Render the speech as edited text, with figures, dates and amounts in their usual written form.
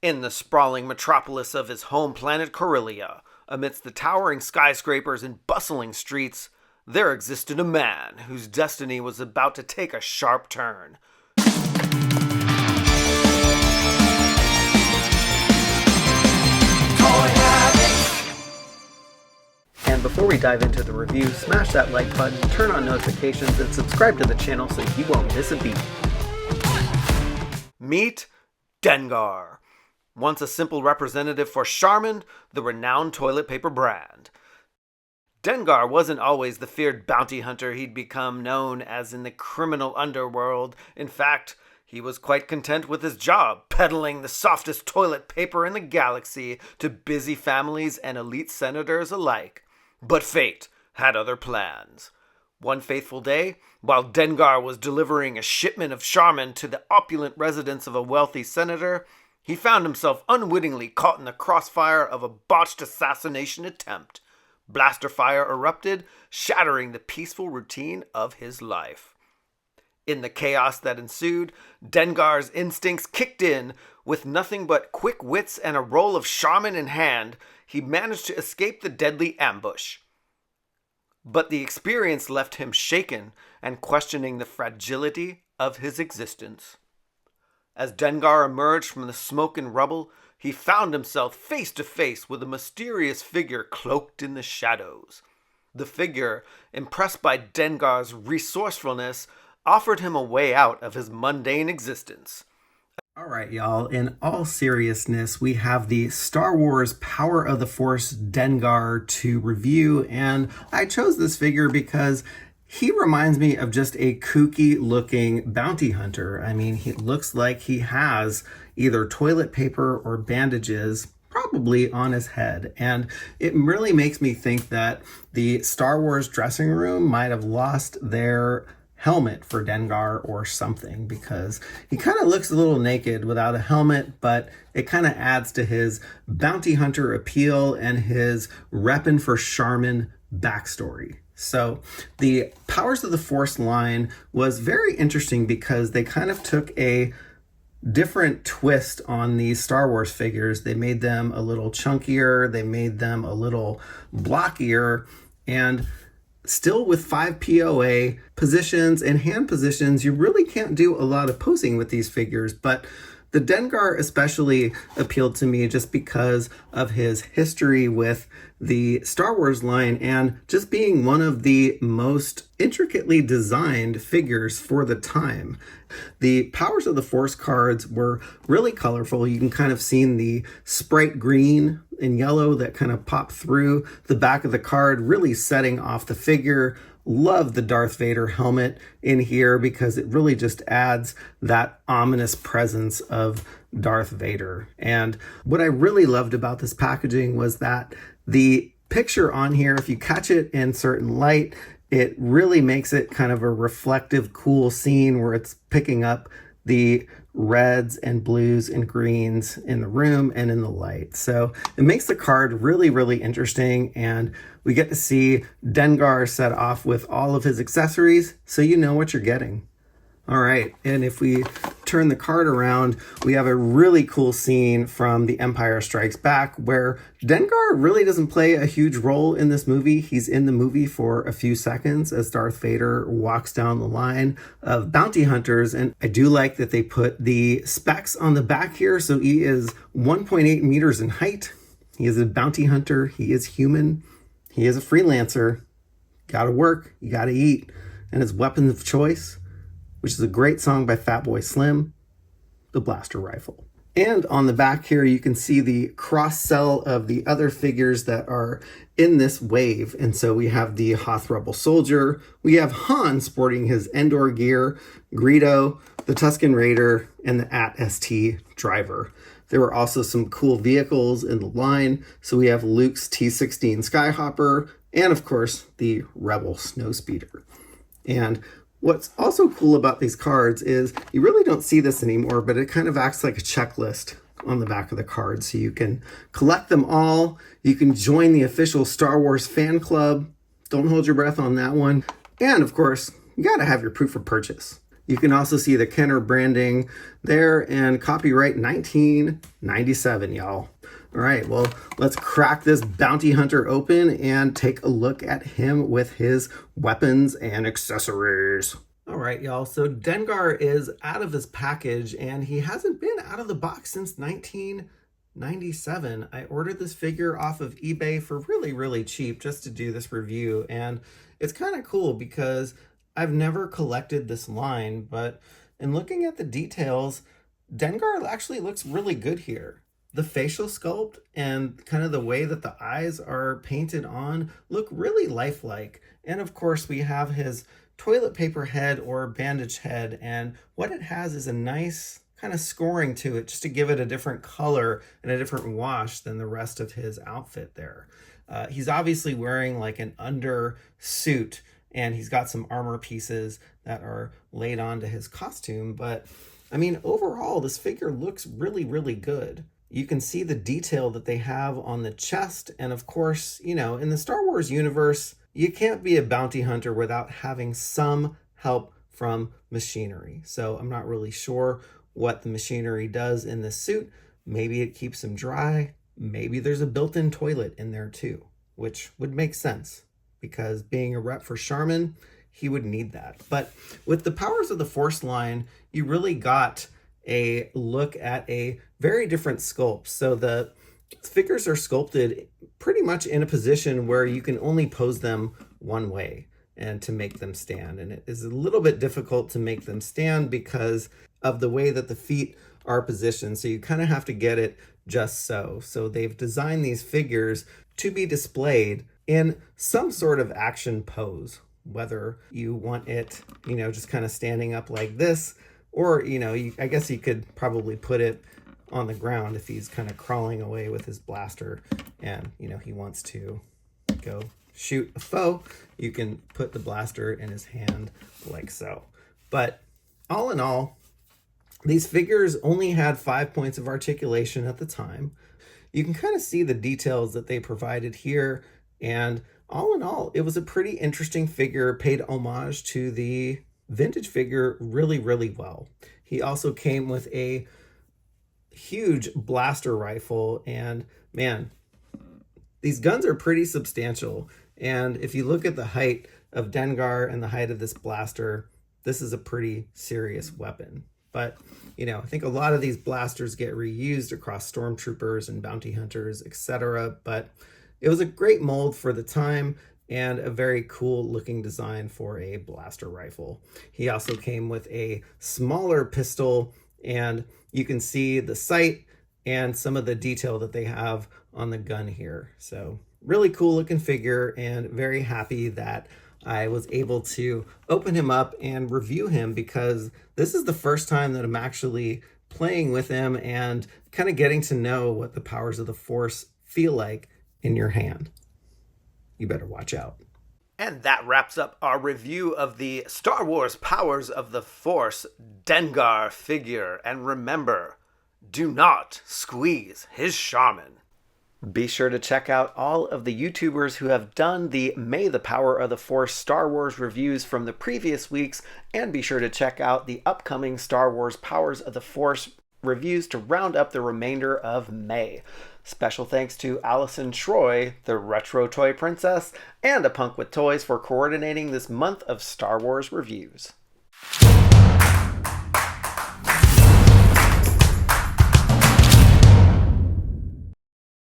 In the sprawling metropolis of his home planet Corellia, amidst the towering skyscrapers and bustling streets, there existed a man whose destiny was about to take a sharp turn. And before we dive into the review, smash that like button, turn on notifications, and subscribe to the channel so you won't miss a beat. Meet Dengar. Once a simple representative for Charmin, the renowned toilet paper brand. Dengar wasn't always the feared bounty hunter he'd become known as in the criminal underworld. In fact, he was quite content with his job, peddling the softest toilet paper in the galaxy to busy families and elite senators alike. But fate had other plans. One faithful day, while Dengar was delivering a shipment of Charmin to the opulent residence of a wealthy senator, he found himself unwittingly caught in the crossfire of a botched assassination attempt. Blaster fire erupted, shattering the peaceful routine of his life. In the chaos that ensued, Dengar's instincts kicked in. With nothing but quick wits and a roll of Charmin in hand, he managed to escape the deadly ambush. But the experience left him shaken and questioning the fragility of his existence. As Dengar emerged from the smoke and rubble, he found himself face to face with a mysterious figure cloaked in the shadows. The figure, impressed by Dengar's resourcefulness, offered him a way out of his mundane existence. All right, y'all. In all seriousness, we have the Star Wars Power of the Force Dengar to review, and I chose this figure because he reminds me of just a kooky looking bounty hunter. I mean, he looks like he has either toilet paper or bandages probably on his head. And it really makes me think that the Star Wars dressing room might have lost their helmet for Dengar or something, because he kind of looks a little naked without a helmet, but it kind of adds to his bounty hunter appeal and his reppin' for Charmin backstory. So the Powers of the Force line was very interesting because they kind of took a different twist on these Star Wars figures. They made them a little chunkier, they made them a little blockier, and still with 5 POA positions and hand positions, you really can't do a lot of posing with these figures. But the Dengar especially appealed to me just because of his history with the Star Wars line and just being one of the most intricately designed figures for the time. The Powers of the Force cards were really colorful. You can kind of see the sprite green and yellow that kind of pop through the back of the card, really setting off the figure. Love the Darth Vader helmet in here because it really just adds that ominous presence of Darth Vader. And what I really loved about this packaging was that the picture on here, if you catch it in certain light, it really makes it kind of a reflective, cool scene where it's picking up the reds and blues and greens in the room and in the light. So it makes the card really, really interesting. And we get to see Dengar set off with all of his accessories, so you know what you're getting. All right, and if we turn the card around, we have a really cool scene from The Empire Strikes Back where Dengar really doesn't play a huge role in this movie. He's in the movie for a few seconds as Darth Vader walks down the line of bounty hunters. And I do like that they put the specs on the back here. So he is 1.8 meters in height. He is a bounty hunter. He is human. He is a freelancer. Gotta work. You gotta eat. And his weapon of choice, which is a great song by Fatboy Slim, the blaster rifle. And on the back here, you can see the cross-sell of the other figures that are in this wave. And so we have the Hoth Rebel Soldier, we have Han sporting his Endor gear, Greedo, the Tusken Raider, and the AT-ST driver. There were also some cool vehicles in the line. So we have Luke's T-16 Skyhopper, and of course, the Rebel Snowspeeder. And what's also cool about these cards is you really don't see this anymore, but it kind of acts like a checklist on the back of the card. So you can collect them all. You can join the official Star Wars fan club. Don't hold your breath on that one. And of course, you got to have your proof of purchase. You can also see the Kenner branding there and copyright 1997, y'all. All right, well, let's crack this bounty hunter open and take a look at him with his weapons and accessories. All right, y'all, so Dengar is out of his package and he hasn't been out of the box since 1997. I ordered this figure off of eBay for really cheap just to do this review, and it's kind of cool because I've never collected this line, but in looking at the details, Dengar actually looks really good here. The facial sculpt and kind of the way that the eyes are painted on look really lifelike. And of course, we have his toilet paper head or bandage head, and what it has is a nice kind of scoring to it just to give it a different color and a different wash than the rest of his outfit there. He's obviously wearing like an under suit, and he's got some armor pieces that are laid onto his costume. But I mean, overall, this figure looks really good. You can see the detail that they have on the chest. And of course, you know, in the Star Wars universe, you can't be a bounty hunter without having some help from machinery. So I'm not really sure what the machinery does in this suit. Maybe it keeps him dry. Maybe there's a built-in toilet in there too, which would make sense, because being a rep for Charmin, he would need that. But with the Powers of the Force line, you really got a look at a very different sculpt. So the figures are sculpted pretty much in a position where you can only pose them one way and to make them stand. And it is a little bit difficult to make them stand because of the way that the feet are positioned. So you kind of have to get it just so. So they've designed these figures to be displayed in some sort of action pose, whether you want it, you know, just kind of standing up like this, or, you know, I guess you could probably put it on the ground if he's kind of crawling away with his blaster and, you know, he wants to go shoot a foe. You can put the blaster in his hand like so. But all in all, these figures only had 5 points of articulation at the time. You can kind of see the details that they provided here. And all in all, it was a pretty interesting figure, paid homage to the vintage figure really well. He also came with a huge blaster rifle, and man, these guns are pretty substantial. And if you look at the height of Dengar and the height of this blaster, this is a pretty serious weapon. But, you know, I think a lot of these blasters get reused across stormtroopers and bounty hunters, etc. But it was a great mold for the time and a very cool looking design for a blaster rifle. He also came with a smaller pistol, and you can see the sight and some of the detail that they have on the gun here. So really cool looking figure, and very happy that I was able to open him up and review him, because this is the first time that I'm actually playing with him and kind of getting to know what the powers of the Force feel like in your hand. You better watch out. And that wraps up our review of the Star Wars Powers of the Force Dengar figure. And remember, do not squeeze his Charmin. Be sure to check out all of the YouTubers who have done the May the Power of the Force Star Wars reviews from the previous weeks, and be sure to check out the upcoming Star Wars Powers of the Force reviews to round up the remainder of May. Special thanks to Allison Troy, the Retro Toy Princess, and A Punk with Toys for coordinating this month of Star Wars reviews.